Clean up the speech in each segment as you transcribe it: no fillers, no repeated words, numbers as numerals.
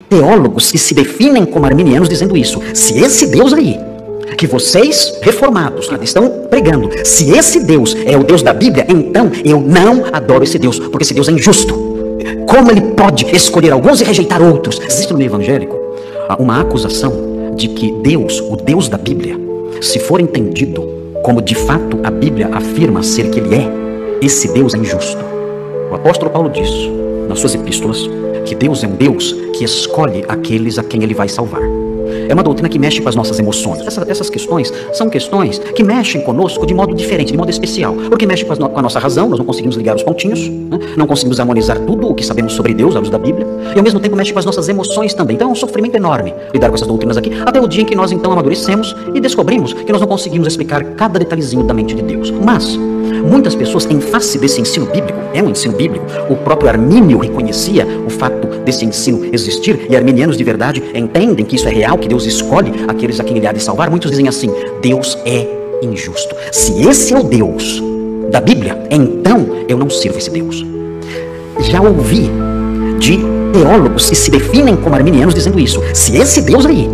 teólogos que se definem como arminianos dizendo isso. Se esse Deus aí, que vocês reformados estão pregando, se esse Deus é o Deus da Bíblia, então eu não adoro esse Deus, porque esse Deus é injusto. Como ele pode escolher alguns e rejeitar outros? Existe no meio evangélico uma acusação de que Deus, o Deus da Bíblia, se for entendido como de fato a Bíblia afirma ser que ele é, esse Deus é injusto. O apóstolo Paulo diz nas suas epístolas que Deus é um Deus que escolhe aqueles a quem ele vai salvar. É uma doutrina que mexe com as nossas emoções. Essas questões são questões que mexem conosco de modo diferente, de modo especial. Porque mexe com a nossa razão, nós não conseguimos ligar os pontinhos, né? Não conseguimos harmonizar tudo o que sabemos sobre Deus à luz da Bíblia. E ao mesmo tempo mexe com as nossas emoções também. Então é um sofrimento enorme lidar com essas doutrinas aqui, até o dia em que nós então amadurecemos e descobrimos que nós não conseguimos explicar cada detalhezinho da mente de Deus. Mas muitas pessoas, em face desse ensino bíblico, é um ensino bíblico, o próprio Armínio reconhecia o fato desse ensino existir, e arminianos de verdade entendem que isso é real, que Deus escolhe aqueles a quem ele há de salvar. Muitos dizem assim: Deus é injusto. Se esse é o Deus da Bíblia, então eu não sirvo esse Deus. Já ouvi de teólogos que se definem como arminianos dizendo isso. Se esse Deus aí,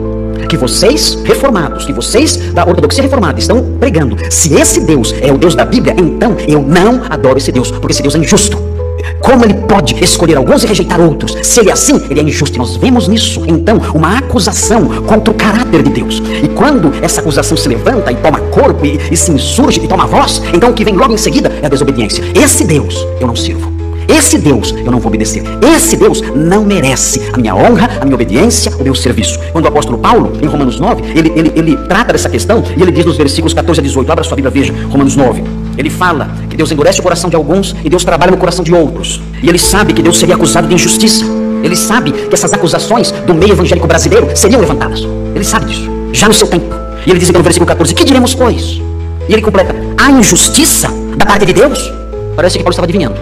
que vocês reformados, que vocês da ortodoxia reformada estão pregando, se esse Deus é o Deus da Bíblia, então eu não adoro esse Deus, porque esse Deus é injusto. Como ele pode escolher alguns e rejeitar outros? Se ele é assim, ele é injusto. E nós vemos nisso, então, uma acusação contra o caráter de Deus. E quando essa acusação se levanta e toma corpo e se insurge e toma voz, então o que vem logo em seguida é a desobediência. Esse Deus eu não sirvo. Esse Deus eu não vou obedecer. Esse Deus não merece a minha honra, a minha obediência, o meu serviço. Quando o apóstolo Paulo, em Romanos 9, ele trata dessa questão e ele diz nos versículos 14 a 18, abra sua Bíblia, veja, Romanos 9. Ele fala que Deus endurece o coração de alguns e Deus trabalha no coração de outros. E ele sabe que Deus seria acusado de injustiça. Ele sabe que essas acusações do meio evangélico brasileiro seriam levantadas. Ele sabe disso, já no seu tempo. E ele diz então no versículo 14, que diremos, pois? E ele completa, há injustiça da parte de Deus? Parece que Paulo estava adivinhando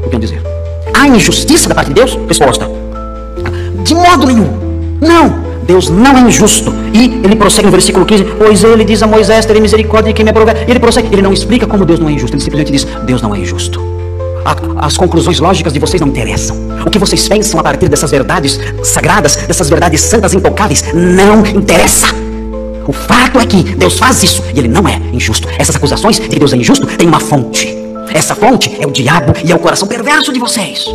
o que iam dizer. Há injustiça da parte de Deus? Resposta, de modo nenhum. Não, Deus não é injusto. E ele prossegue no versículo 15, pois ele diz a Moisés, terei misericórdia de quem me aprover. E ele prossegue, ele não explica como Deus não é injusto, ele simplesmente diz, Deus não é injusto. As conclusões lógicas de vocês não interessam. O que vocês pensam a partir dessas verdades sagradas, dessas verdades santas intocáveis, não interessa. O fato é que Deus faz isso e ele não é injusto. Essas acusações de que Deus é injusto têm uma fonte. Essa fonte é o diabo e é o coração perverso de vocês.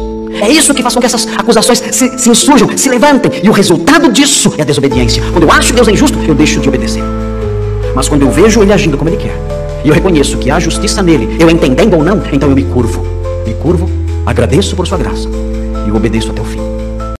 É isso que faz com que essas acusações se insurjam, se levantem. E o resultado disso é a desobediência. Quando eu acho que Deus é injusto, eu deixo de obedecer. Mas quando eu vejo ele agindo como ele quer, e eu reconheço que há justiça nele, eu entendendo ou não, então eu me curvo, agradeço por sua graça e eu obedeço até o fim.